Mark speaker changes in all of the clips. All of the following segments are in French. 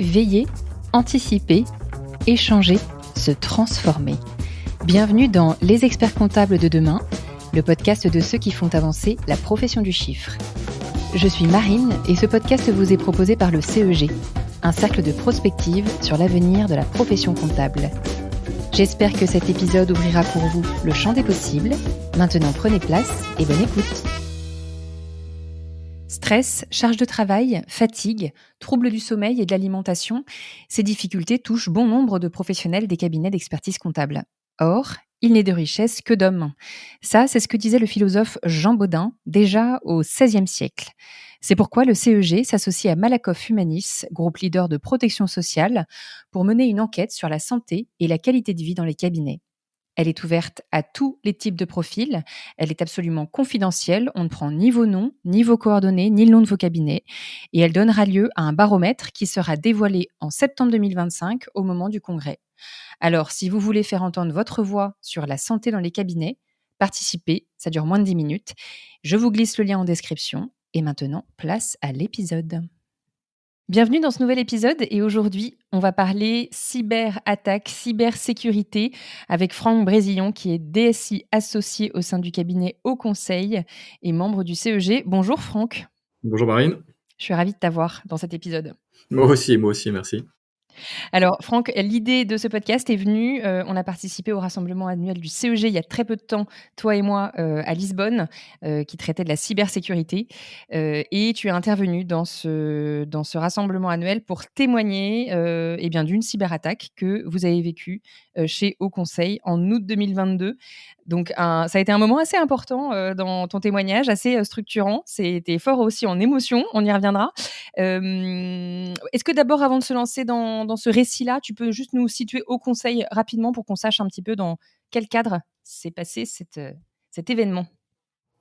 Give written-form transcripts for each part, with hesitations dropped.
Speaker 1: Veiller, anticiper, échanger, se transformer. Bienvenue dans Les experts comptables de demain, le podcast de ceux qui font avancer la profession du chiffre. Je suis Marine et ce podcast vous est proposé par le CEG, un cercle de prospective sur l'avenir de la profession comptable. J'espère que cet épisode ouvrira pour vous le champ des possibles. Maintenant, prenez place et bonne écoute. Stress, charge de travail, fatigue, troubles du sommeil et de l'alimentation, ces difficultés touchent bon nombre de professionnels des cabinets d'expertise comptable. Or, il n'est de richesse que d'hommes. Ça, c'est ce que disait le philosophe Jean Bodin déjà au XVIe siècle. C'est pourquoi le CEG s'associe à Malakoff Humanis, groupe leader de protection sociale, pour mener une enquête sur la santé et la qualité de vie dans les cabinets. Elle est ouverte à tous les types de profils. Elle est absolument confidentielle. On ne prend ni vos noms, ni vos coordonnées, ni le nom de vos cabinets. Et elle donnera lieu à un baromètre qui sera dévoilé en septembre 2025 au moment du congrès. Alors, si vous voulez faire entendre votre voix sur la santé dans les cabinets, participez. Ça dure moins de 10 minutes. Je vous glisse le lien en description. Et maintenant, place à l'épisode. Bienvenue dans ce nouvel épisode et aujourd'hui, on va parler cyberattaque, cybersécurité avec Franck Brésillon qui est DSI associé au sein du cabinet Haut Conseil et membre du CEG. Bonjour Franck,
Speaker 2: Bonjour Marine.
Speaker 1: je suis ravie de t'avoir dans cet épisode.
Speaker 2: Moi aussi, merci.
Speaker 1: Alors Franck, l'idée de ce podcast est venue, on a participé au rassemblement annuel du CEG il y a très peu de temps, toi et moi, à Lisbonne, qui traitait de la cybersécurité, et tu es intervenu dans ce rassemblement annuel pour témoigner, eh bien d'une cyberattaque que vous avez vécue, chez Haut Conseil en août 2022. Donc ça a été un moment assez important, dans ton témoignage, assez, structurant. C'était fort aussi en émotion, on y reviendra. Est-ce que d'abord, avant de se lancer dans ce récit-là, tu peux juste nous situer Haut Conseil rapidement pour qu'on sache un petit peu dans quel cadre s'est passé cet événement?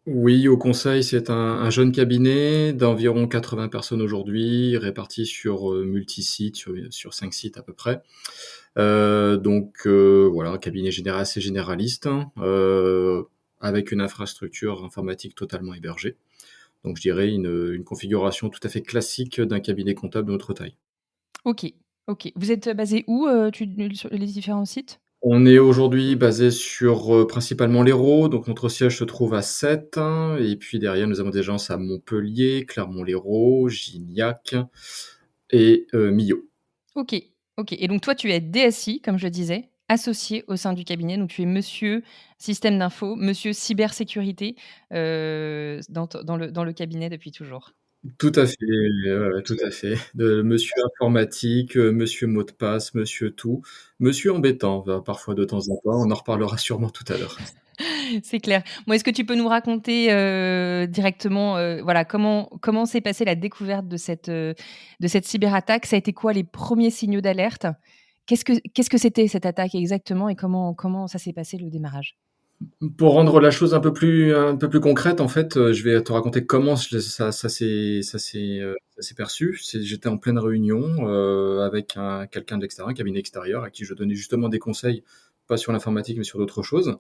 Speaker 2: Oui, au conseil, c'est un jeune cabinet d'environ 80 personnes aujourd'hui, répartis sur, multi-sites, sur 5 sites à peu près. Voilà, un cabinet assez généraliste, hein, avec une infrastructure informatique totalement hébergée. Donc je dirais une configuration tout à fait classique d'un cabinet comptable de notre taille.
Speaker 1: OK, OK. Vous êtes basé où, sur les différents sites?
Speaker 2: On est aujourd'hui basé sur, principalement l'Hérault, donc notre siège se trouve à Sète, hein, et puis derrière nous avons des agences à Montpellier, Clermont-Lérault, Gignac et Millau.
Speaker 1: OK, OK, et donc toi, tu es DSI, comme je le disais, associé au sein du cabinet, donc tu es monsieur système d'info, monsieur cybersécurité, dans le cabinet depuis toujours?
Speaker 2: Tout à fait, ouais, tout à fait. De monsieur informatique, monsieur mot de passe, monsieur tout, monsieur embêtant, parfois de temps en temps, on en reparlera sûrement tout à l'heure.
Speaker 1: C'est clair. Bon, est-ce que tu peux nous raconter, directement, voilà, comment s'est passée la découverte de cette cyberattaque? Ça a été quoi les premiers signaux d'alerte? Qu'est-ce que c'était cette attaque exactement et comment ça s'est passé le démarrage?
Speaker 2: Pour rendre la chose un peu plus concrète, en fait, je vais te raconter comment ça s'est perçu. J'étais en pleine réunion, avec quelqu'un de l'extérieur, un cabinet extérieur à qui je donnais justement des conseils, pas sur l'informatique, mais sur d'autres choses,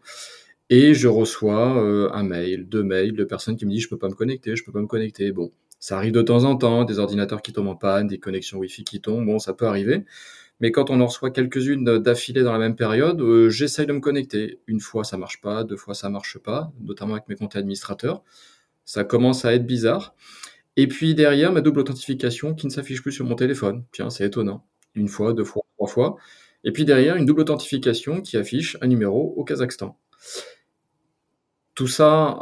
Speaker 2: et je reçois, 1 mail, 2 mails de personnes qui me disent: «Je peux pas me connecter, je peux pas me connecter». Bon, ça arrive de temps en temps, des ordinateurs qui tombent en panne, des connexions Wi-Fi qui tombent, bon, ça peut arriver. Mais quand on en reçoit quelques-unes d'affilée dans la même période, j'essaye de me connecter. Une fois, ça marche pas, 2 fois, ça marche pas, notamment avec mes comptes administrateurs. Ça commence à être bizarre, et puis derrière, ma double authentification qui ne s'affiche plus sur mon téléphone. Tiens, c'est étonnant. Une fois, 2 fois, 3 fois, et puis derrière, une double authentification qui affiche un numéro au Kazakhstan. Tout ça,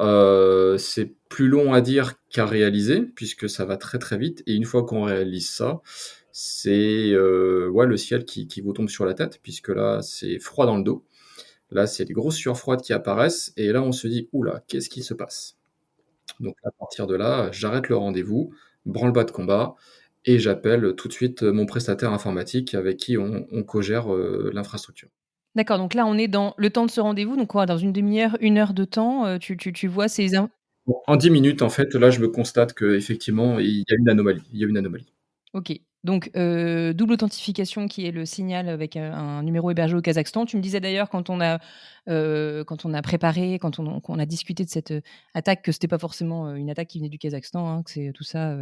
Speaker 2: c'est plus long à dire qu'à réaliser, puisque ça va très, très vite, et une fois qu'on réalise ça, c'est, ouais, le ciel qui vous tombe sur la tête, puisque là, c'est froid dans le dos. Là, c'est des grosses sueurs froides qui apparaissent, et là, on se dit: «Ouh là, qu'est-ce qui se passe?» Donc à partir de là, j'arrête le rendez-vous, branle-bas de combat, et j'appelle tout de suite mon prestataire informatique avec qui on cogère, l'infrastructure.
Speaker 1: D'accord, donc là, on est dans le temps de ce rendez-vous, donc quoi, dans une demi heure, 1 heure de temps, tu vois ces in
Speaker 2: Bon, en 10 minutes, en fait, là, je me constate qu'effectivement, il y a une anomalie.
Speaker 1: OK. Donc, double authentification qui est le signal avec, un numéro hébergé au Kazakhstan. Tu me disais d'ailleurs quand on a préparé, qu'on a discuté de cette, attaque que c'était pas forcément, une attaque qui venait du Kazakhstan, hein, que c'est tout ça,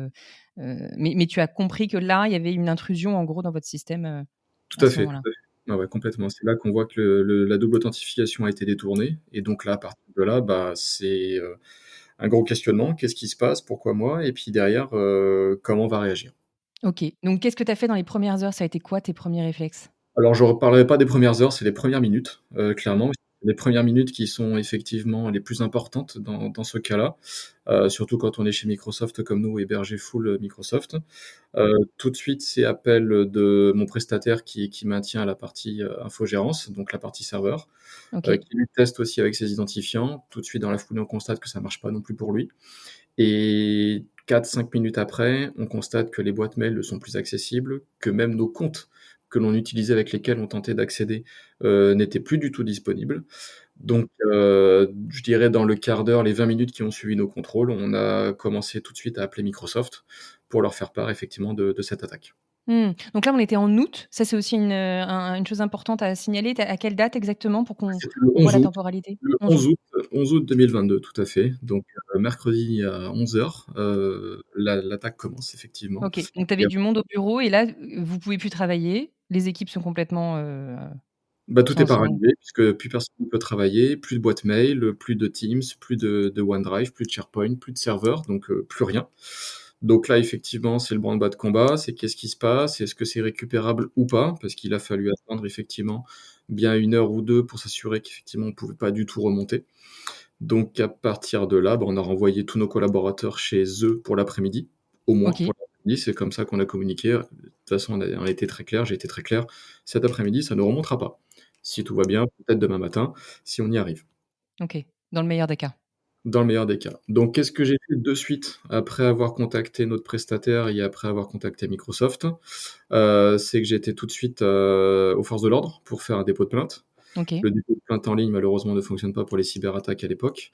Speaker 1: mais tu as compris que là, il y avait une intrusion en gros dans votre système,
Speaker 2: Tout
Speaker 1: à
Speaker 2: à
Speaker 1: ce
Speaker 2: fait,
Speaker 1: moment-là?
Speaker 2: tout à fait. Ouais, ouais, complètement. C'est là qu'on voit que la double authentification a été détournée et donc là, à partir de là, bah, c'est, un gros questionnement. Qu'est-ce qui se passe? Pourquoi moi? Et puis derrière, comment on va réagir?
Speaker 1: OK, donc qu'est-ce que tu as fait dans les premières heures? Ça a été quoi tes premiers réflexes?
Speaker 2: Alors je reparlerai pas des premières heures, c'est les premières minutes, clairement. Les premières minutes qui sont effectivement les plus importantes dans ce cas-là, surtout quand on est chez Microsoft comme nous, hébergé full, Microsoft. Tout de suite, c'est appel, de mon prestataire qui maintient la partie, infogérance, donc la partie serveur,
Speaker 1: OK,
Speaker 2: qui lui teste aussi avec ses identifiants. Tout de suite, dans la foulée, on constate que ça marche pas non plus pour lui et 4-5 minutes après, on constate que les boîtes mail ne sont plus accessibles, que même nos comptes que l'on utilisait, avec lesquels on tentait d'accéder, n'étaient plus du tout disponibles. Donc, je dirais dans le quart d'heure, les 20 minutes qui ont suivi nos contrôles, on a commencé tout de suite à appeler Microsoft pour leur faire part effectivement de cette attaque.
Speaker 1: mmh, donc là, on était en août. Ça, c'est aussi une chose importante à signaler. Tu à quelle date exactement pour
Speaker 2: C'était le
Speaker 1: qu'on voit
Speaker 2: 11
Speaker 1: la
Speaker 2: août,
Speaker 1: temporalité?
Speaker 2: le
Speaker 1: 11
Speaker 2: 11
Speaker 1: août.
Speaker 2: août, 11 août 2022, tout à fait. Donc, mercredi à 11:00, l'attaque commence effectivement
Speaker 1: OK, donc tu
Speaker 2: et
Speaker 1: avais du monde au bureau et là, vous pouvez plus travailler. Les équipes sont complètement,
Speaker 2: bah, tout est
Speaker 1: sans
Speaker 2: paralysé puisque plus personne ne peut travailler, plus de boîte mail, plus de Teams, plus de OneDrive, plus de SharePoint, plus de serveurs, donc plus rien. Donc là, effectivement, c'est le branle-bas de combat, c'est qu'est-ce qui se passe? Est-ce que c'est récupérable ou pas? Parce qu'il a fallu attendre effectivement bien 1 heure ou 2 pour s'assurer qu'effectivement on pouvait pas du tout remonter. Donc à partir de là, bah, on a renvoyé tous nos collaborateurs chez eux pour l'après-midi, au moins
Speaker 1: OK,
Speaker 2: pour l'après-midi. C'est comme ça qu'on a communiqué. De toute façon, on a été très clair, j'ai été très clair. Cet après-midi, ça ne remontera pas. Si tout va bien, peut-être demain matin, si on y arrive,
Speaker 1: OK, dans le meilleur des cas.
Speaker 2: dans le meilleur des cas. Donc qu'est-ce que j'ai fait de suite après avoir contacté notre prestataire et après avoir contacté Microsoft? C'est que j'ai été tout de suite, aux forces de l'ordre pour faire un dépôt de plainte.
Speaker 1: OK,
Speaker 2: Le dépôt de plainte en ligne, malheureusement, ne fonctionne pas pour les cyberattaques à l'époque.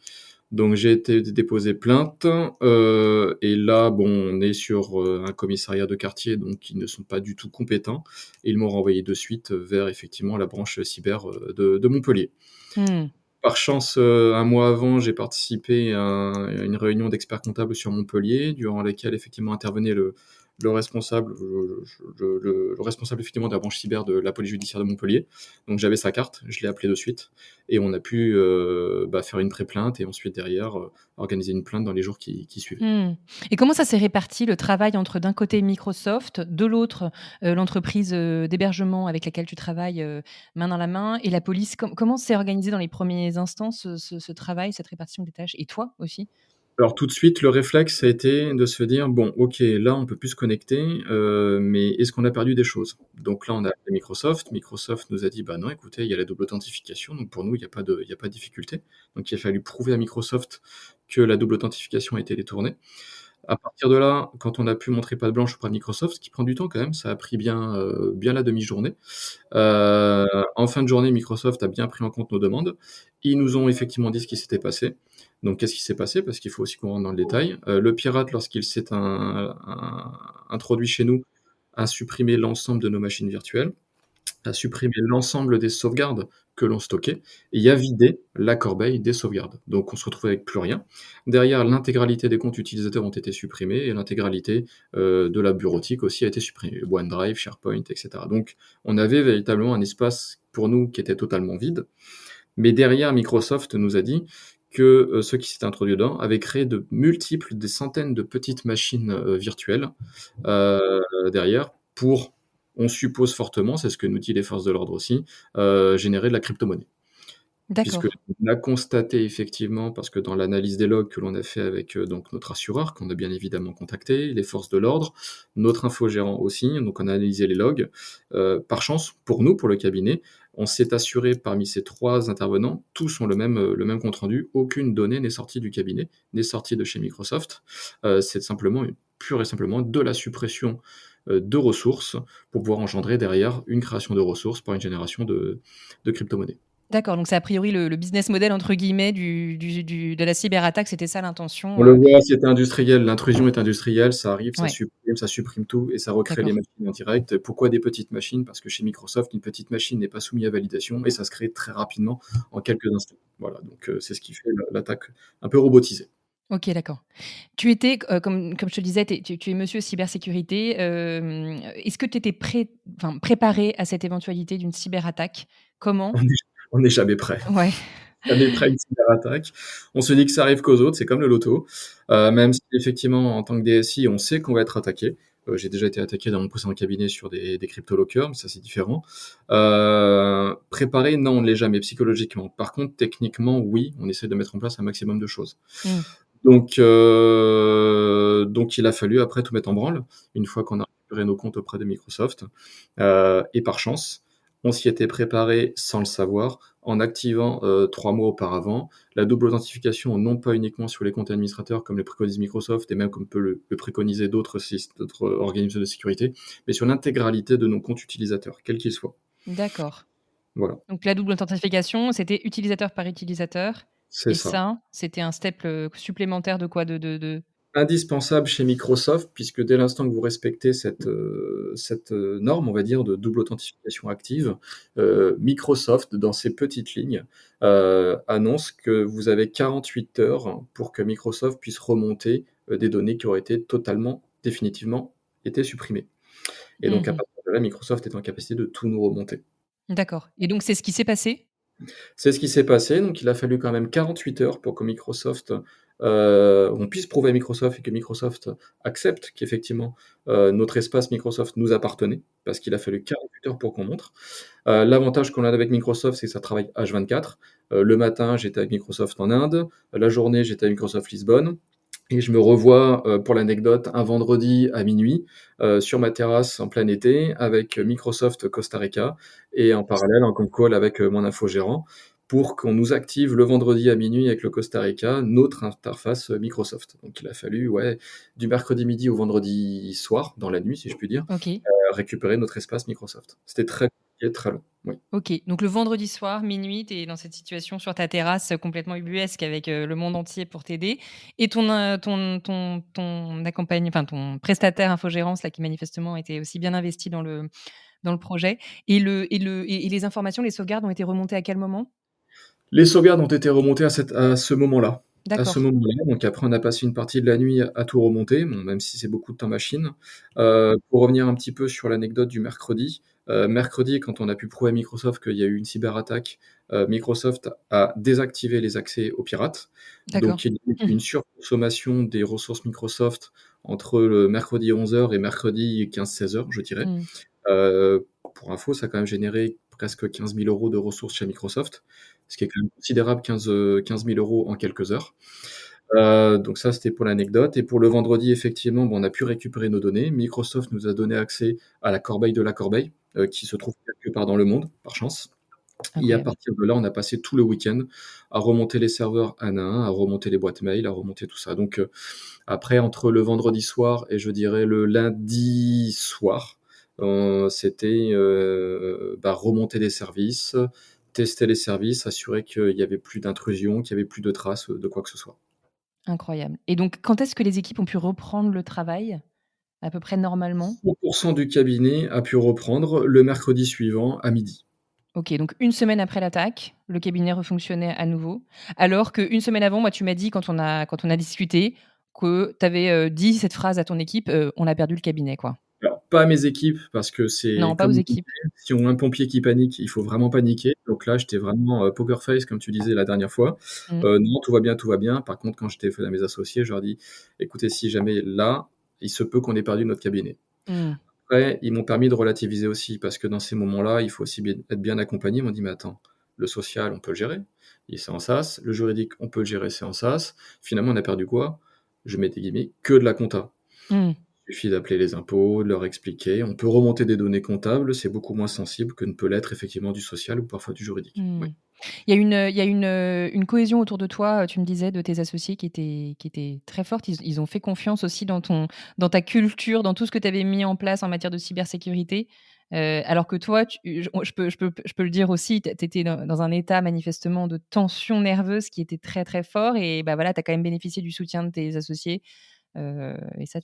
Speaker 2: Donc j'ai été déposer plainte, et là, bon, on est sur, un commissariat de quartier, donc ils ne sont pas du tout compétents et ils m'ont renvoyé de suite vers effectivement la branche cyber, de Montpellier.
Speaker 1: mmh,
Speaker 2: Par chance, 1 mois avant, j'ai participé à une réunion d'experts comptables sur Montpellier, durant laquelle effectivement intervenait le responsable, le responsable effectivement de la branche cyber de la police judiciaire de Montpellier. Donc j'avais sa carte, je l'ai appelé de suite et on a pu, bah, faire une pré-plainte et ensuite derrière, organiser une plainte dans les jours qui suivaient.
Speaker 1: mmh, et comment ça s'est réparti le travail entre d'un côté Microsoft, de l'autre, l'entreprise, d'hébergement avec laquelle tu travailles, main dans la main et la police? Comment s'est organisé dans les premiers instants ce travail, cette répartition des tâches et toi aussi?
Speaker 2: Alors tout de suite, le réflexe, ça a été de se dire: «Bon, OK, là, on peut plus se connecter, mais est-ce qu'on a perdu des choses?» Donc là, on a appelé Microsoft. Microsoft nous a dit: «Bah non, écoutez, il y a la double authentification, donc pour nous, il y a pas de difficulté». Donc il a fallu prouver à Microsoft que la double authentification a été détournée. À partir de là, quand on a pu montrer patte blanche auprès de Microsoft, ce qui prend du temps quand même, ça a pris bien la demi-journée. Heu, En fin de journée, Microsoft a bien pris en compte nos demandes. Ils nous ont effectivement dit ce qui s'était passé. Donc qu'est-ce qui s'est passé? Parce qu'il faut aussi qu'on rentre dans le détail. Le pirate, lorsqu'il s'est introduit chez nous, a supprimé l'ensemble de nos machines virtuelles, a supprimé l'ensemble des sauvegardes que l'on stockait et a vidé la corbeille des sauvegardes. Donc on se retrouvait avec plus rien. Derrière, l'intégralité des comptes utilisateurs ont été supprimés et l'intégralité, de la bureautique aussi a été supprimée. OneDrive, SharePoint et cetera. Donc on avait véritablement un espace pour nous qui était totalement vide. Mais derrière, Microsoft nous a dit que, ceux qui s'étaient introduits dedans avaient créé de multiples, des centaines de petites machines, virtuelles, derrière pour, on suppose fortement, c'est ce que nous dit les forces de l'ordre aussi, générer de la crypto-monnaie. Puisque
Speaker 1: D'accord.
Speaker 2: on a constaté effectivement, parce que dans l'analyse des logs que l'on a fait avec, donc notre assureur, qu'on a bien évidemment contacté, les forces de l'ordre, notre infogérant aussi, donc on a analysé les logs. Par chance, pour nous, pour le cabinet, on s'est assuré parmi ces 3 intervenants, tous ont le même compte rendu, aucune donnée n'est sortie du cabinet, n'est sortie de chez Microsoft. C'est simplement pure et simplement de la suppression, de ressources pour pouvoir engendrer derrière une création de ressources par une génération de crypto-monnaies.
Speaker 1: D'accord, donc c'est a priori le «business model» entre guillemets de la cyberattaque, c'était ça
Speaker 2: On
Speaker 1: l'intention,
Speaker 2: le voit, c'est industriel, l'intrusion est industrielle, ça arrive,
Speaker 1: ouais,
Speaker 2: ça supprime tout et ça recrée les
Speaker 1: d'accord.
Speaker 2: machines en direct. Pourquoi des petites machines? Parce que chez Microsoft, une petite machine n'est pas soumise à validation et ça se crée très rapidement en quelques instants. Voilà, donc c'est ce qui fait l'attaque un peu robotisée.
Speaker 1: OK, d'accord. Tu étais, comme je te le disais, tu es monsieur cybersécurité, est-ce que tu étais préparé à cette éventualité d'une cyberattaque?
Speaker 2: On
Speaker 1: Comment?
Speaker 2: n'est on n'est jamais prêt.
Speaker 1: Ouais.
Speaker 2: Jamais prêt à une cyberattaque. On se dit que ça arrive qu'aux autres, c'est comme le loto. Même si effectivement, en tant que DSI, on sait qu'on va être attaqué. J'ai déjà été attaqué dans mon précédent cabinet sur des crypto-lockers, mais ça, c'est différent. Préparé, non, on ne l'est jamais psychologiquement. Par contre, techniquement, oui, on essaie de mettre en place un maximum de choses.
Speaker 1: Mmh.
Speaker 2: Donc il a fallu après tout mettre en branle, une fois qu'on a récupéré nos comptes auprès de Microsoft. Et par chance, on s'y était préparé sans le savoir, en activant 3 mois auparavant la double authentification, non pas uniquement sur les comptes administrateurs comme le préconise Microsoft et même comme peut le préconiser d'autres organismes de sécurité, mais sur l'intégralité de nos comptes utilisateurs, quels qu'ils soient.
Speaker 1: D'accord.
Speaker 2: Voilà,
Speaker 1: Donc la double authentification, c'était utilisateur par utilisateur
Speaker 2: c'est
Speaker 1: et
Speaker 2: ça.
Speaker 1: ça, c'était un step, supplémentaire de quoi? De
Speaker 2: Indispensable chez Microsoft, puisque dès l'instant que vous respectez cette norme, on va dire, de double authentification active, Microsoft, dans ses petites lignes, annonce que vous avez 48 heures pour que Microsoft puisse remonter, des données qui auraient été totalement, définitivement été supprimées. Et donc à
Speaker 1: mmh.
Speaker 2: partir de là, Microsoft est en capacité de tout nous remonter.
Speaker 1: D'accord et donc c'est ce qui s'est passé?
Speaker 2: C'est ce qui s'est passé, donc il a fallu quand même 48 heures pour que Microsoft, on puisse prouver à Microsoft et que Microsoft accepte qu'effectivement, notre espace Microsoft nous appartenait, parce qu'il a fallu 48 heures pour qu'on montre. L'avantage qu'on a avec Microsoft, c'est que ça travaille H24. Le matin, j'étais avec Microsoft en Inde, la journée, j'étais avec Microsoft Lisbonne et je me revois, pour l'anecdote, un vendredi à minuit, sur ma terrasse en plein été avec Microsoft Costa Rica et en parallèle en conf call avec, mon infogérant pour qu'on nous active le vendredi à minuit avec le Costa Rica notre interface, Microsoft. Donc il a fallu, ouais, du mercredi midi au vendredi soir, dans la nuit si je puis dire,
Speaker 1: OK.
Speaker 2: récupérer notre espace Microsoft. C'était très compliqué, très long, oui.
Speaker 1: OK, donc le vendredi soir, minuit, tu es dans cette situation sur ta terrasse, complètement ubuesque avec, le monde entier pour t'aider et ton ton prestataire infogérance là qui manifestement était aussi bien investi dans le projet et les informations, les sauvegardes ont été remontées à quel moment?
Speaker 2: Les sauvegardes ont été remontées à ce moment-là. À ce
Speaker 1: D'accord,
Speaker 2: moment-là, donc après on a passé une partie de la nuit à tout remonter, bon même si c'est beaucoup de temps machine. Pour revenir un petit peu sur l'anecdote du mercredi quand on a pu prouver à Microsoft qu'il y a eu une cyberattaque, Microsoft a désactivé les accès aux pirates.
Speaker 1: d'accord.
Speaker 2: Donc il y a eu
Speaker 1: Mmh.
Speaker 2: une surconsommation des ressources Microsoft entre le mercredi 11 heures et mercredi 15-16 heures, je dirais.
Speaker 1: Mmh.
Speaker 2: Pour info, ça a quand même généré presque 15 000 € de ressources chez Microsoft, ce qui est quand même considérable, 15 000 € en quelques heures. Donc ça, c'était pour l'anecdote et pour le vendredi, effectivement, bon, on a pu récupérer nos données. Microsoft nous a donné accès à la corbeille de la corbeille, qui se trouve quelque part dans le monde, par chance et à
Speaker 1: Incroyable.
Speaker 2: partir de là, on a passé tout le week-end à remonter les serveurs un à un, à remonter les boîtes mail, à remonter tout ça. Donc, après, entre le vendredi soir et je dirais le lundi soir, c'était, remonter les services, tester les services, assurer qu'il y avait plus d'intrusion, qu'il y avait plus de traces, de quoi que ce soit.
Speaker 1: Incroyable et donc quand est-ce que les équipes ont pu reprendre le travail? À peu près normalement?
Speaker 2: 100 du cabinet a pu reprendre le mercredi suivant à midi.
Speaker 1: OK, donc une semaine après l'attaque, le cabinet refonctionnait à nouveau. Alors qu'une semaine avant, moi, tu m'as dit quand on a discuté que tu avais, dit cette phrase à ton équipe, «On a perdu le cabinet», quoi.
Speaker 2: Alors, pas à mes équipes parce que
Speaker 1: Non,
Speaker 2: c'est
Speaker 1: pas aux
Speaker 2: comme
Speaker 1: équipes.
Speaker 2: si on a un pompier qui panique, il faut vraiment paniquer. Donc là, j'étais vraiment, poker face comme tu disais la dernière fois.
Speaker 1: Mmh.
Speaker 2: Non, tout va bien, tout va bien. Par contre, quand je téléphone à mes associés, je leur dis: «Écoutez, si jamais là, il se peut qu'on ait perdu notre cabinet».
Speaker 1: Mmh.
Speaker 2: Après, ils m'ont permis de relativiser aussi parce que dans ces moments-là, il faut aussi être bien accompagné. Ils m'ont dit: «Mais attends, le social, on peut le gérer, et c'est en SaaS. Le juridique, on peut le gérer, c'est en SaaS. Finalement, on a perdu quoi?» Je mets des guillemets, «Que de la compta».
Speaker 1: Mmh.
Speaker 2: Il suffit d'appeler les impôts, de leur expliquer. On peut remonter des données comptables, c'est beaucoup moins sensible que ne peut l'être effectivement du social ou parfois du juridique.
Speaker 1: Mmh.
Speaker 2: Oui.
Speaker 1: Il y a une cohésion autour de toi, tu me disais, de tes associés qui était très forte. Ils ont fait confiance aussi dans ta culture, dans tout ce que tu avais mis en place en matière de cybersécurité. Alors que toi, je peux le dire aussi, tu étais dans un état manifestement de tension nerveuse qui était très, très fort et bah, voilà, tu as quand même bénéficié du soutien de tes associés, et ça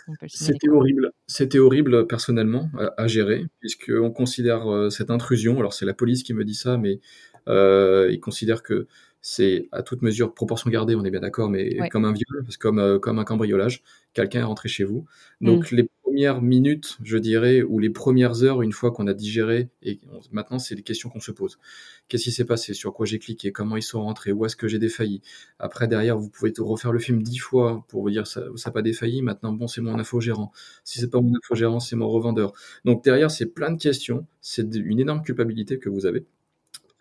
Speaker 1: on peut le signaler, quoi.
Speaker 2: C'était horrible, personnellement à gérer puisqu'on considère, cette intrusion, alors c'est la police qui me dit ça, mais ils considèrent que c'est à toute mesure, proportion gardée, on est bien d'accord, mais
Speaker 1: Ouais.
Speaker 2: comme un viol, c'est comme un cambriolage. Quelqu'un est rentré chez vous.
Speaker 1: Mmh.
Speaker 2: Donc les premières minutes, je dirais, ou les premières heures, une fois qu'on a digéré et maintenant c'est des questions qu'on se pose. Qu'est-ce qui s'est passé? Sur quoi j'ai cliqué? Comment ils sont rentrés? Où est-ce que j'ai défailli? Après derrière, vous pouvez te refaire le film 10 fois pour vous dire: «Ça a pas défailli, maintenant bon, c'est mon infogérant. Si c'est pas mon infogérant, c'est mon revendeur». Donc derrière, c'est plein de questions, c'est une énorme culpabilité que vous avez.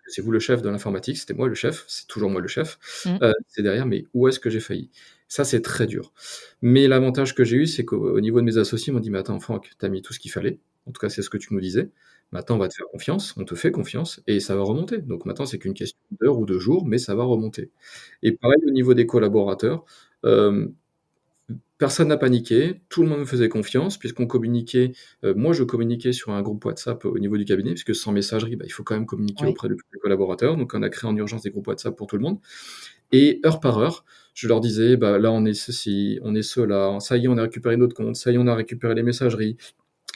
Speaker 2: C'est vous le chef de l'informatique, c'était moi le chef, c'est toujours moi le chef.
Speaker 1: Mmh.
Speaker 2: C'est derrière, mais où est-ce que j'ai failli? Ça, c'est très dur. Mais l'avantage que j'ai eu, c'est qu'au niveau de mes associés, ils m'ont dit: «Mais attends Franck, tu as mis tout ce qu'il fallait. En tout cas, c'est ce que tu nous disais. Maintenant, on va te faire confiance, on te fait confiance et ça va remonter. Donc maintenant, c'est qu'une question d'heures ou de jours, mais ça va remonter». Et pareil au niveau des collaborateurs, hem personne n'a paniqué, tout le monde me faisait confiance puisqu'on communiquait, moi je communiquais sur un groupe WhatsApp au niveau du cabinet, puisque sans messagerie, bah, il faut quand même communiquer
Speaker 1: Ouais.
Speaker 2: auprès de tous les collaborateurs. Donc on a créé en urgence des groupes WhatsApp pour tout le monde et heure par heure, je leur disais: «Bah, là on est ceci, on est cela, ça y est on a récupéré notre compte, ça y est on a récupéré les messageries,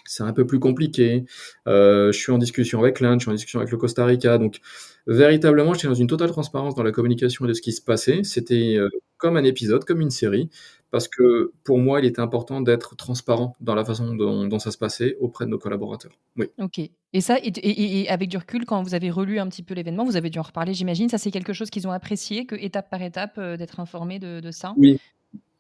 Speaker 2: c'est un peu plus compliqué, je suis en discussion avec l'Inde, je suis en discussion avec le Costa Rica». Donc véritablement, j'étais dans une totale transparence dans la communication de ce qui se passait. C'était, comme un épisode, comme une série, parce que pour moi, il était important d'être transparent dans la façon dont ça se passait auprès de nos collaborateurs. Oui.
Speaker 1: OK, et ça et avec du recul, quand vous avez relu un petit peu l'événement, vous avez dû en reparler, j'imagine. Ça, c'est quelque chose qu'ils ont apprécié, que étape par étape, d'être informés de ça?
Speaker 2: Oui.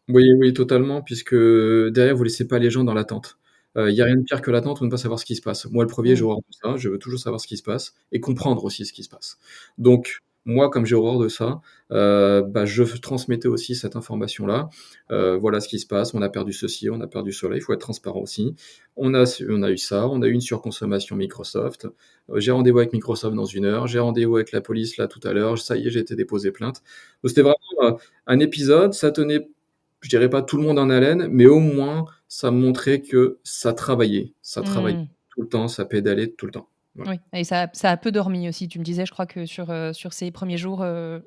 Speaker 2: Oui, oui, totalement, puisque derrière, vous laissez pas les gens dans l'attente. Il y a rien de pire que l'attente ou ne pas savoir ce qui se passe. Moi, le premier, j'ai
Speaker 1: Mmh.
Speaker 2: horreur de ça, je veux toujours savoir ce qui se passe et comprendre aussi ce qui se passe. Donc moi, comme j'ai horreur de ça, bah, je transmettais aussi cette information-là. Voilà ce qui se passe, on a perdu ceci, on a perdu cela, il faut être transparent aussi. On a eu ça, on a eu une surconsommation Microsoft, j'ai rendez-vous avec Microsoft dans 1 heure, j'ai rendez-vous avec la police là tout à l'heure, ça y est, j'ai été déposer plainte. Donc c'était vraiment, un épisode, ça tenait, je dirais pas tout le monde en haleine, mais au moins ça montrait que ça travaillait
Speaker 1: Mmh.
Speaker 2: tout le temps, ça pédalait tout le temps. Voilà.
Speaker 1: Oui, et ça a peu dormi aussi. Tu me disais, je crois que sur ces premiers jours, je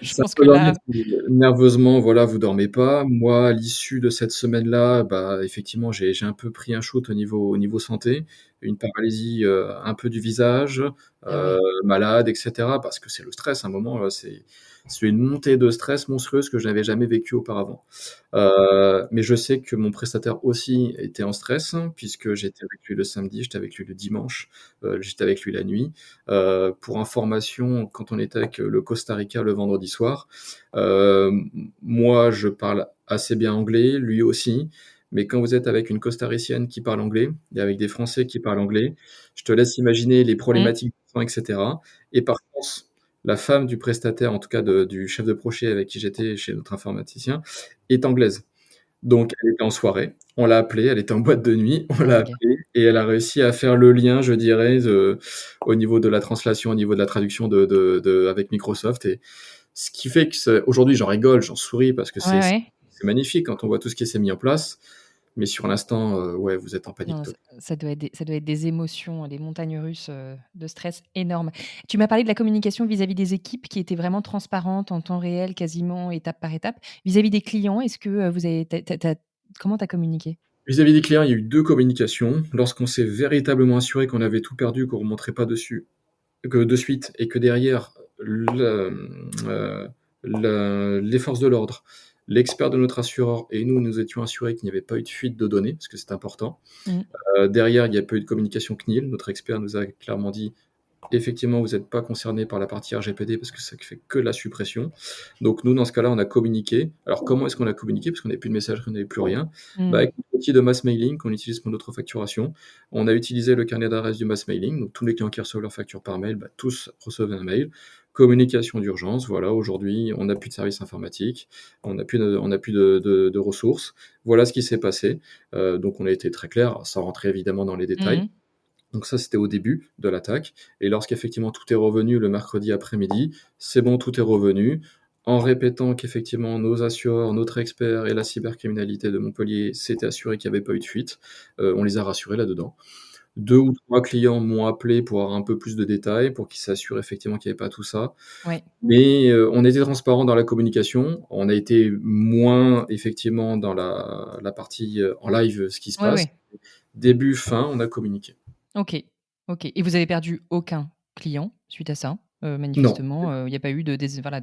Speaker 2: Ça
Speaker 1: pense
Speaker 2: peut
Speaker 1: que
Speaker 2: dormir
Speaker 1: là
Speaker 2: si nerveusement, voilà, vous dormez pas. Moi, à l'issue de cette semaine-là, bah, effectivement, j'ai un peu pris un shoot au niveau santé, une paralysie, un peu du visage,
Speaker 1: ah ouais.
Speaker 2: malade et cetera, parce que c'est le stress, à un moment, c'est une montée de stress monstrueuse que je n'avais jamais vécue auparavant. Mais je sais que mon prestataire aussi était en stress, puisque j'étais avec lui le samedi, j'étais avec lui le dimanche, j'étais avec lui la nuit. Pour information, quand on était avec le Costa Rica le vendredi soir, moi je parle assez bien anglais, lui aussi, mais quand vous êtes avec une costaricienne qui parle anglais et avec des Français qui parlent anglais, je te laisse imaginer les
Speaker 1: Mmh.
Speaker 2: problématiques et cetera. Et par contre, la femme du prestataire, en tout cas du chef de projet avec qui j'étais chez notre informaticien, est anglaise. Donc elle était en soirée, on l'a appelée, elle était en boîte de nuit, on l'a
Speaker 1: Dingue.
Speaker 2: appelée et elle a réussi à faire le lien, je dirais, au niveau de la translation, au niveau de la traduction avec Microsoft. Et ce qui fait que aujourd'hui, j'en rigole, j'en souris parce que
Speaker 1: Ouais,
Speaker 2: c'est
Speaker 1: ouais.
Speaker 2: magnifique quand on voit tout ce qui s'est mis en place. Mais sur l'instant, ouais, vous êtes en panique
Speaker 1: Non,
Speaker 2: totale.
Speaker 1: ça doit être des émotions, des montagnes russes, de stress énormes. Tu m'as parlé de la communication vis-à-vis des équipes qui était vraiment transparente en temps réel, quasiment étape par étape. Vis-à-vis des clients, est-ce que, vous avez tu as comment tu as communiqué?
Speaker 2: Vis-à-vis des clients, il y a eu 2 communications. Lorsqu'on s'est véritablement assuré qu'on avait tout perdu, qu'on ne remonterait pas dessus, que de suite, et que derrière les forces de l'ordre, l'expert de notre assureur et nous, nous étions assurés qu'il n'y avait pas eu de fuite de données, parce que c'est important.
Speaker 1: Mmh.
Speaker 2: Derrière, il n'y a pas eu de communication CNIL. Notre expert nous a clairement dit: effectivement, vous n'êtes pas concerné par la partie RGPD parce que ça fait que la suppression. Donc nous, dans ce cas-là, on a communiqué. Alors comment est-ce qu'on a communiqué? Parce qu'on n'avait plus de messagerie, on n'avait plus rien. Bah,
Speaker 1: Mmh.
Speaker 2: avec l'outil de mass mailing qu'on utilise pour notre facturation, on a utilisé le carnet d'adresse du mass mailing. Donc tous les clients qui reçoivent leur facture par mail, bah, tous recevaient un mail. Communication d'urgence, voilà, aujourd'hui, on n'a plus de service informatique, on n'a plus de ressources. Voilà ce qui s'est passé. Donc on a été très clair, sans rentrer évidemment dans les détails.
Speaker 1: Mmh.
Speaker 2: Donc ça, c'était au début de l'attaque. Et lorsqu'effectivement tout est revenu le mercredi après-midi, c'est bon, tout est revenu. En répétant qu'effectivement nos assureurs, notre expert et la cybercriminalité de Montpellier s'étaient assurés qu'il n'y avait pas eu de fuite, on les a rassurés là-dedans. 2 ou 3 clients m'ont appelé pour avoir un peu plus de détails, pour qu'ils s'assurent effectivement qu'il y avait pas tout ça.
Speaker 1: Ouais.
Speaker 2: Mais, on était transparent dans la communication. On a été moins effectivement dans la partie, en live, ce qui se
Speaker 1: Ouais,
Speaker 2: passe.
Speaker 1: ouais.
Speaker 2: Début, fin, on a communiqué.
Speaker 1: OK. OK et vous avez perdu aucun client suite à ça?
Speaker 2: Non.
Speaker 1: Manifestement, il y a pas eu de voilà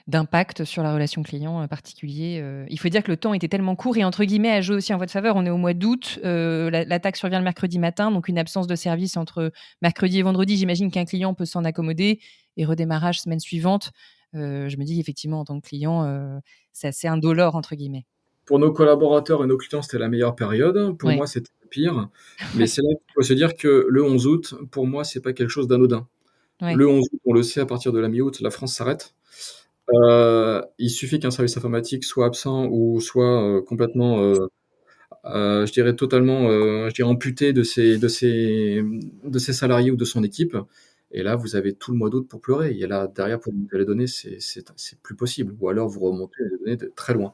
Speaker 1: d'impact sur la relation client, particulier, Il faut dire que le temps était tellement court et entre guillemets «a joué aussi en votre faveur». On est au mois d'août, l'attaque survient le mercredi matin, donc une absence de service entre mercredi et vendredi. J'imagine qu'un client peut s'en accommoder et redémarrage semaine suivante. Je me dis effectivement en tant que client, c'est assez «indolore» entre guillemets.
Speaker 2: Pour nos collaborateurs et nos clients, c'était la meilleure période. Pour
Speaker 1: Ouais,
Speaker 2: moi, c'était le pire. Mais
Speaker 1: ouais,
Speaker 2: c'est là qu'il faut se dire que le 11 août, pour moi, c'est pas quelque chose d'anodin.
Speaker 1: ouais.
Speaker 2: Le 11 août, on le sait, à partir de la mi-août, la France s'arrête. Il suffit qu'un service informatique soit absent ou soit, complètement, je dirais totalement, je dirais amputé de ses salariés ou de son équipe et là, vous avez tout le mois d'août pour pleurer et là, derrière, pour remonter les données, c'est plus possible ou alors vous remontez les données de très loin.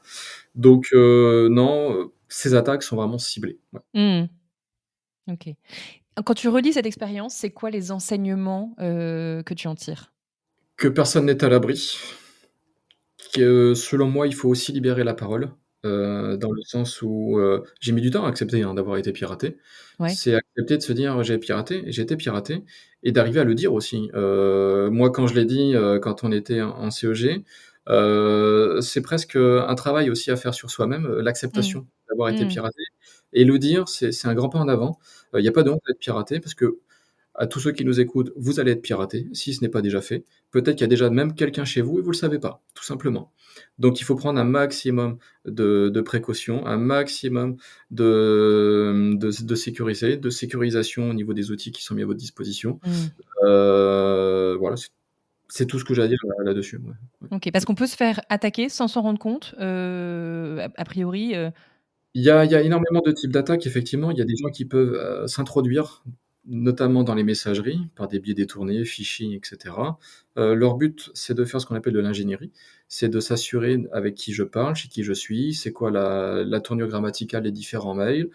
Speaker 2: Donc non, ces attaques sont vraiment ciblées, ouais.
Speaker 1: Mmh. OK. Quand tu relis cette expérience, c'est quoi les enseignements, que tu en tires?
Speaker 2: Que personne n'est à l'abri, que selon moi, il faut aussi libérer la parole, dans le sens où, j'ai mis du temps à accepter, hein, d'avoir été piraté.
Speaker 1: Ouais.
Speaker 2: C'est accepter de se dire: «J'ai été piraté» et d'arriver à le dire aussi. Moi, quand je l'ai dit, quand on était en CEG, c'est presque, un travail aussi à faire sur soi-même,
Speaker 1: Mmh.
Speaker 2: l'acceptation d'avoir été
Speaker 1: Mmh.
Speaker 2: piraté et le dire, c'est un grand pas en avant. Il y a pas de honte à être piraté parce que à tous ceux qui nous écoutent, vous allez être piratés, si ce n'est pas déjà fait. Peut-être qu'il y a déjà même quelqu'un chez vous et vous ne le savez pas, tout simplement. Donc il faut prendre un maximum de précautions, un maximum de sécurisation au niveau des outils qui sont mis à votre disposition.
Speaker 1: Mmh.
Speaker 2: Voilà, c'est tout ce que j'ai à dire là-dessus, ouais, ouais.
Speaker 1: OK, parce qu'on peut se faire attaquer sans s'en rendre compte, a priori,
Speaker 2: Il y a énormément de types d'attaques, effectivement. Il y a des gens qui peuvent, s'introduire, notamment dans les messageries, par des biais détournés, phishing et cetera. Leur but, c'est de faire ce qu'on appelle de l'ingénierie. C'est de s'assurer avec qui je parle, chez qui je suis, c'est quoi la tournure grammaticale des différents mails,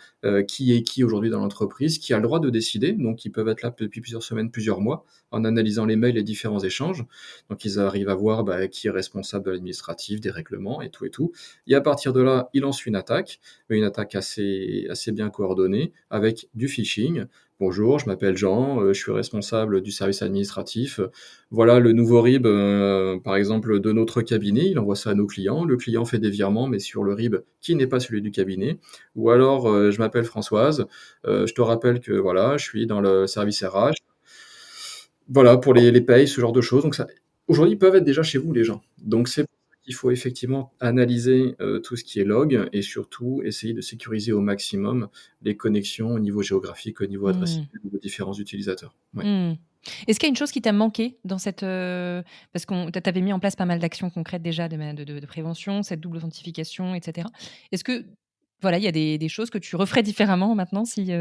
Speaker 2: qui est qui aujourd'hui dans l'entreprise, qui a le droit de décider. Donc ils peuvent être là depuis plusieurs semaines, plusieurs mois, en analysant les mails et différents échanges. Donc ils arrivent à voir, bah, qui est responsable de l'administratif, des règlements et tout et tout et à partir de là, ils lancent une attaque assez bien coordonnée avec du phishing. Bonjour, je m'appelle Jean, je suis responsable du service administratif. Voilà le nouveau RIB, par exemple, de notre cabinet. Il envoie ça à nos clients. Le client fait des virements, mais sur le RIB qui n'est pas celui du cabinet. Ou alors, je m'appelle Françoise. Je te rappelle que voilà, je suis dans le service RH. Voilà, pour les payes, ce genre de choses. Donc ça aujourd'hui, ils peuvent être déjà chez vous, les gens. Donc c'est pour ça qu'il faut effectivement analyser, tout ce qui est log et surtout essayer de sécuriser au maximum les connexions au niveau géographique, au niveau adresse
Speaker 1: mmh,
Speaker 2: email, au niveau différents utilisateurs. Ouais.
Speaker 1: mmh. Est-ce qu'il y a une chose qui t'a manqué dans cette, parce qu'on tu avais mis en place pas mal d'actions concrètes déjà de prévention, cette double authentification et cetera. Est-ce que, voilà, il y a des choses que tu referais différemment maintenant si,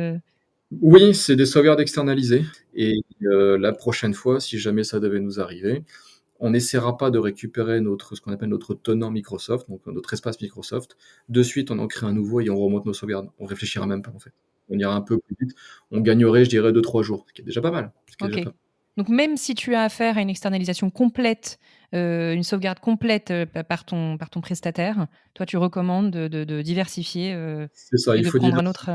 Speaker 2: Oui, c'est des sauvegardes externalisées et la prochaine fois, si jamais ça devait nous arriver, on n'essaiera pas de récupérer ce qu'on appelle notre tenant Microsoft, donc notre espace Microsoft. De suite, on en crée un nouveau et on remonte nos sauvegardes. On réfléchira même pas, en fait. On ira un peu plus vite. On gagnerait, je dirais 2-3 jours, ce qui est déjà pas mal, ce qui est déjà
Speaker 1: OK.
Speaker 2: pas
Speaker 1: Donc même si tu as affaire à une externalisation complète, une sauvegarde complète, pa par ton prestataire, toi tu recommandes de diversifier,
Speaker 2: c'est ça,
Speaker 1: et
Speaker 2: il
Speaker 1: de
Speaker 2: faut
Speaker 1: prendre un autre,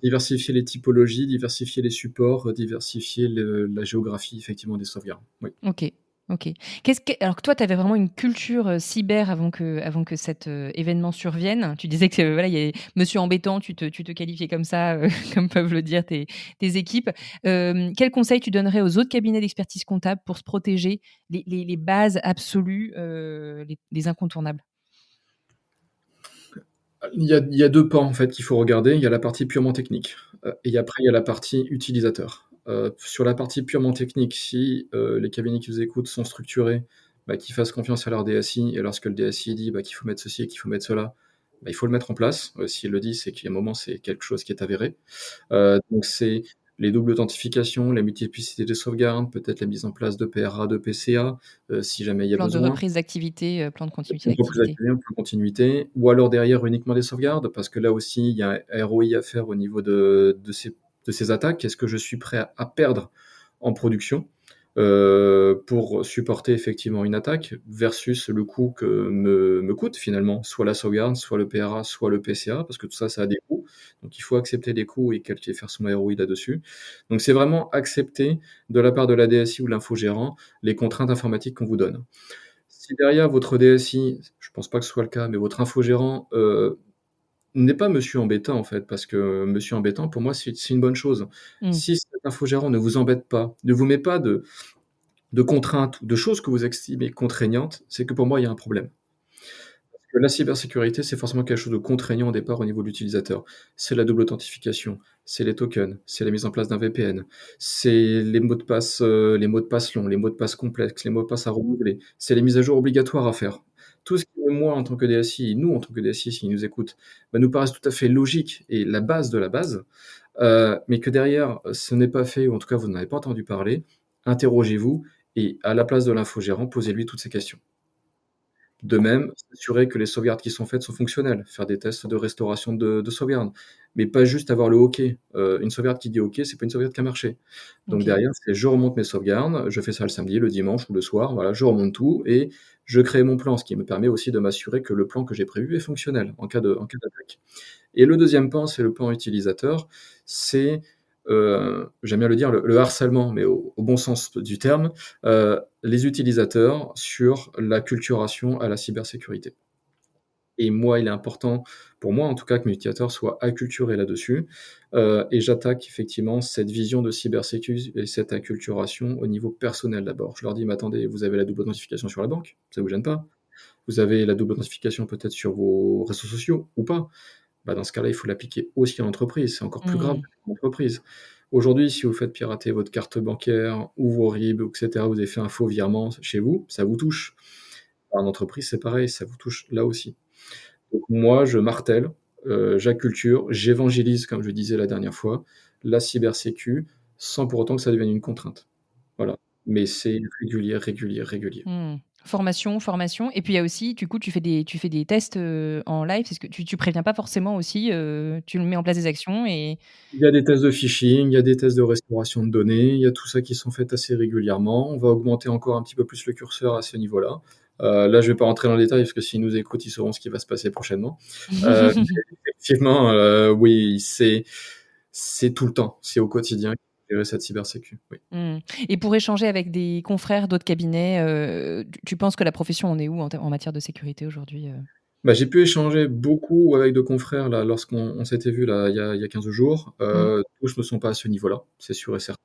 Speaker 2: diversifier les typologies, diversifier les supports, diversifier la géographie, effectivement, des sauvegardes. Oui.
Speaker 1: OK, OK. Qu'est-ce que alors que toi, tu avais vraiment une culture, cyber avant que cet, événement survienne. Tu disais que, voilà, il y a monsieur embêtant, tu te qualifiais comme ça, comme peuvent le dire tes équipes. Quels conseils tu donnerais aux autres cabinets d'expertise comptable pour se protéger? Les bases absolues, les incontournables?
Speaker 2: Il y a 2 pans, en fait, qu'il faut regarder. Il y a la partie purement technique, et après il y a la partie utilisateur. Sur la partie purement technique, si, les cabinets qui vous écoutent sont structurés, bah, qu'ils fassent confiance à leur DSI et lorsque le DSI dit, bah, qu'il faut mettre ceci et qu'il faut mettre cela, bah, il faut le mettre en place. S'il le dit, c'est qu'il y a un moment, c'est quelque chose qui est avéré. Donc c'est les doubles authentifications, la multiplicité des sauvegardes, peut-être la mise en place de PRA, de PCA, si jamais il y a
Speaker 1: Plan de
Speaker 2: besoin.
Speaker 1: reprise d'activité, plan de continuité
Speaker 2: Contre plus
Speaker 1: d'activité.
Speaker 2: activé, pour continuité, ou alors derrière uniquement des sauvegardes, parce que là aussi, il y a un ROI à faire au niveau de ces de ces attaques? Qu'est-ce que je suis prêt à perdre en production pour supporter effectivement une attaque versus le coût que me coûte finalement soit la sauvegarde, soit le PRA, soit le PCA, parce que tout ça, ça a des coûts. Donc il faut accepter les coûts et faire son ROI là-dessus. Donc c'est vraiment accepter de la part de la DSI ou de l'infogérant les contraintes informatiques qu'on vous donne. Si derrière votre DSI, je pense pas que ce soit le cas, mais votre infogérant n'est pas monsieur embêtant en fait, parce que monsieur embêtant pour moi c'est une bonne chose.
Speaker 1: Mmh.
Speaker 2: Si cet infogérant ne vous embête pas, ne vous met pas de contraintes ou de choses que vous estimez contraignantes, c'est que pour moi il y a un problème. Parce que la cybersécurité, c'est forcément quelque chose de contraignant au départ au niveau de l'utilisateur. C'est la double authentification, c'est les tokens, c'est la mise en place d'un VPN, c'est les mots de passe longs, les mots de passe complexes, les mots de passe à renouveler, c'est les mises à jour obligatoires à faire. Tout ce qui, moi, en tant que DSI, nous, en tant que DSI, s'ils nous écoutent, bah, nous paraissent tout à fait logique et la base de la base, mais que derrière, ce n'est pas fait, ou en tout cas, vous n'en avez pas entendu parler, interrogez-vous et à la place de l'infogérant, posez-lui toutes ces questions. De même, s'assurer que les sauvegardes qui sont faites sont fonctionnelles, faire des tests de restauration de sauvegarde, mais pas juste avoir le OK. Une sauvegarde qui dit OK, c'est pas une sauvegarde qui a marché. Donc
Speaker 1: OK.
Speaker 2: derrière, c'est je remonte mes sauvegardes, je fais ça le samedi, le dimanche ou le soir, voilà, je remonte tout et je crée mon plan, ce qui me permet aussi de m'assurer que le plan que j'ai prévu est fonctionnel en cas d'attaque. Et le deuxième pan, c'est le pan utilisateur. C'est, j'aime bien le dire, le harcèlement, mais au bon sens du terme, les utilisateurs sur l'acculturation à la cybersécurité. Et moi, il est important, pour moi en tout cas, que mes utilisateurs soient acculturés là-dessus. Et j'attaque effectivement cette vision de cybersécu et cette acculturation au niveau personnel d'abord. Je leur dis, mais attendez, vous avez la double authentification sur la banque, ça vous gêne pas? Vous avez la double authentification peut-être sur vos réseaux sociaux ou pas? Bah, dans ce cas-là, il faut l'appliquer aussi en entreprise. C'est encore plus grave
Speaker 1: Mmh.
Speaker 2: en entreprise. Aujourd'hui, si vous faites pirater votre carte bancaire ou vos RIB, et cetera, vous avez fait un faux virement chez vous, ça vous touche. En entreprise, c'est pareil, ça vous touche là aussi. Donc moi, je martèle, j'acculture, j'évangélise, comme je disais la dernière fois, la cybersécu, sans pour autant que ça devienne une contrainte. Voilà. Mais c'est régulier, régulier, régulier.
Speaker 1: Mmh. Formation, formation et puis il y a aussi du coup tu fais des tests, en live, c'est ce que tu préviens pas forcément aussi, tu mets en place des actions et
Speaker 2: Il y a des tests de phishing, il y a des tests de restauration de données, il y a tout ça qui sont faits assez régulièrement. On va augmenter encore un petit peu plus le curseur à ce niveau-là. Là, je vais pas rentrer dans le détail parce que s'ils nous écoutent, ils sauront ce qui va se passer prochainement. Mais effectivement, oui, c'est tout le temps, c'est au quotidien gérer cette cybersécu, oui.
Speaker 1: Mmh. Et pour échanger avec des confrères d'autres cabinets, tu penses que la profession en est où en matière de sécurité aujourd'hui?
Speaker 2: Bah, j'ai pu échanger beaucoup avec de confrères là, lorsqu'on s'était vu là, il y a 15 jours.
Speaker 1: Mmh.
Speaker 2: Tous ne sont pas à ce niveau-là, c'est sûr et certain.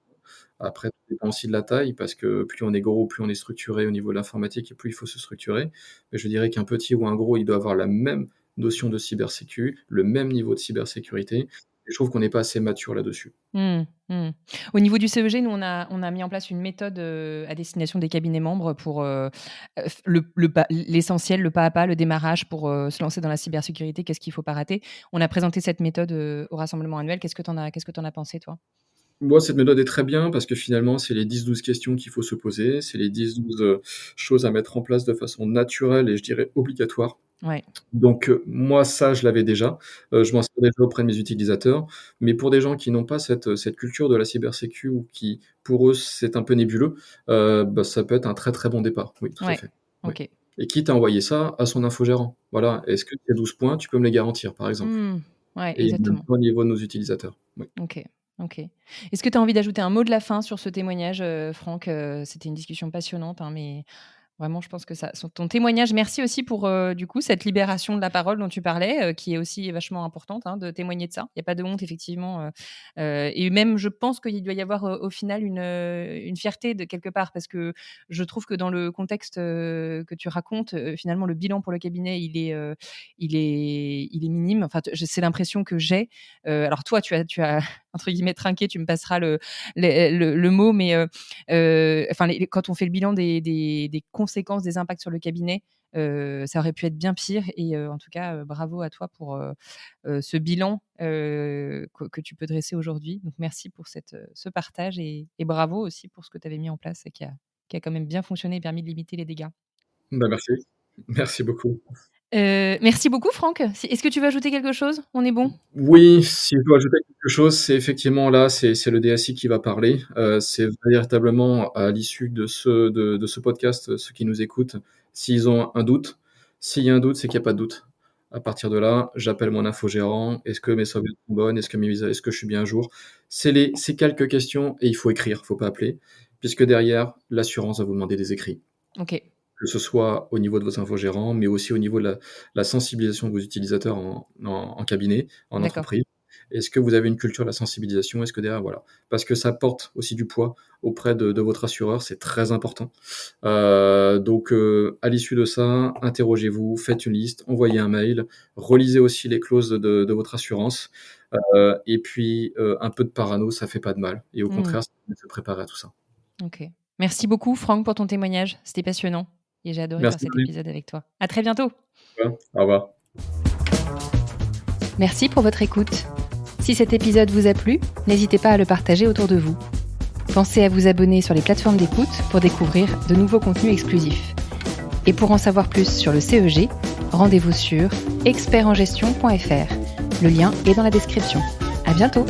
Speaker 2: Après, tout dépend aussi de la taille, parce que plus on est gros, plus on est structuré au niveau de l'informatique et plus il faut se structurer. Mais je dirais qu'un petit ou un gros, il doit avoir la même notion de cybersécu, le même niveau de cybersécurité. Et je trouve qu'on n'est pas assez mature là-dessus.
Speaker 1: Mmh. Mmh. Au niveau du CEG, nous, on a mis en place une méthode, à destination des cabinets membres pour, f le pas l'essentiel, le pas à pas, le démarrage pour, se lancer dans la cybersécurité. Qu'est-ce qu'il faut pas rater? On a présenté cette méthode, au rassemblement annuel. Qu'est-ce que tu en as pensé, toi?
Speaker 2: Moi, cette méthode est très bien parce que finalement, c'est les 10-12 questions qu'il faut se poser, c'est les 10-12 choses à mettre en place de façon naturelle et je dirais obligatoire.
Speaker 1: Ouais.
Speaker 2: Donc, moi, ça, je l'avais déjà. Je m'en sers déjà auprès de mes utilisateurs. Mais pour des gens qui n'ont pas cette culture de la cybersécu ou qui, pour eux, c'est un peu nébuleux, bah, ça peut être un très, très bon départ. Oui, tout à
Speaker 1: Ouais.
Speaker 2: fait. Oui.
Speaker 1: OK.
Speaker 2: Et quitte à envoyer ça à son infogérant. Voilà: «Est-ce que ces 12 points, tu peux me les garantir?» par exemple.
Speaker 1: Mmh. Ouais,
Speaker 2: Et même
Speaker 1: exactement.
Speaker 2: au niveau de nos utilisateurs. Oui.
Speaker 1: OK, OK. Est-ce que tu as envie d'ajouter un mot de la fin sur ce témoignage, Franck? C'était une discussion passionnante, hein, mais vraiment, je pense que ça ton témoignage, merci aussi pour, du coup, cette libération de la parole dont tu parlais, qui est aussi vachement importante, hein, de témoigner de ça. Il y a pas de honte effectivement, et même je pense qu'il doit y avoir, au final une fierté de quelque part parce que je trouve que dans le contexte, que tu racontes, finalement le bilan pour le cabinet, il est minime. Enfin, c'est l'impression que j'ai. Alors toi, tu as entre guillemets «trinqué», tu me passeras le mot, mais enfin, quand on fait le bilan des conséquences, des impacts sur le cabinet, ça aurait pu être bien pire et en tout cas, bravo à toi pour, ce bilan, que tu peux dresser aujourd'hui. Donc merci pour ce partage et bravo aussi pour ce que tu avais mis en place et qui a quand même bien fonctionné et permis de limiter les dégâts.
Speaker 2: Bah, merci. Merci beaucoup.
Speaker 1: Merci beaucoup Franck. Est-ce que tu veux ajouter quelque chose? On est bon?
Speaker 2: Oui, si je dois ajouter quelque chose, c'est effectivement là, c'est le DSI qui va parler. C'est véritablement à l'issue de ce podcast, ceux qui nous écoutent, s'ils ont un doute, s'il y a un doute, c'est qu'il y a pas de doute. À partir de là, j'appelle mon infogérant. Est-ce que mes sauvegardes sont bonnes? Est-ce que je suis bien à jour? C'est quelques questions et il faut écrire, faut pas appeler, puisque derrière, l'assurance va vous demander des écrits.
Speaker 1: OK.
Speaker 2: Que ce soit au niveau de vos infogérants, mais aussi au niveau de la sensibilisation de vos utilisateurs en cabinet, en
Speaker 1: D'accord.
Speaker 2: entreprise. Est-ce que vous avez une culture de la sensibilisation? Est-ce que derrière, voilà. Parce que ça porte aussi du poids auprès de votre assureur, c'est très important. Donc, à l'issue de ça, interrogez-vous, faites une liste, envoyez un mail, relisez aussi les clauses de votre assurance. Et puis, un peu de parano, ça fait pas de mal. Et au contraire, ça permet de se préparer à tout ça.
Speaker 1: OK. Merci beaucoup Franck pour ton témoignage. C'était passionnant et j'ai adoré faire
Speaker 2: Merci,
Speaker 1: cet
Speaker 2: Marie.
Speaker 1: épisode avec toi. À très bientôt.
Speaker 2: Au revoir.
Speaker 1: Merci pour votre écoute. Si cet épisode vous a plu, n'hésitez pas à le partager autour de vous. Pensez à vous abonner sur les plateformes d'écoute pour découvrir de nouveaux contenus exclusifs. Et pour en savoir plus sur le CEG, rendez-vous sur expertengestion.fr. Le lien est dans la description. À bientôt!